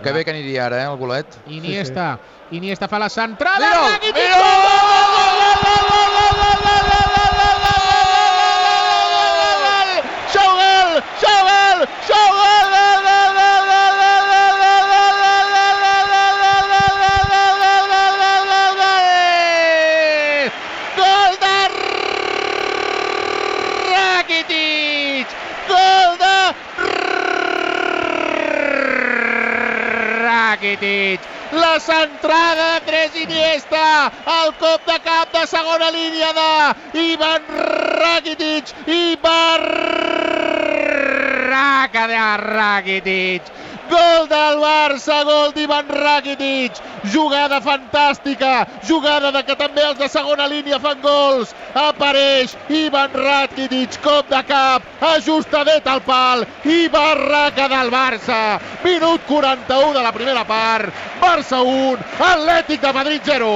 Que bé que aniria ara, el golet. Iniesta fa la centrada. Mira'l! Rakitic, la centrada d'Andrés Iniesta, el cop de cap de segona línia d'Ivan Rakitic i barraca de Rakitic. Gol del Barça, gol d'Ivan Rakitic, jugada fantàstica, jugada de que també els de segona línia fan gols, apareix Ivan Rakitic, cop de cap, ajustadet al pal i barraca del Barça. Minut 41 de la primera part, Barça 1, Atlètic de Madrid 0.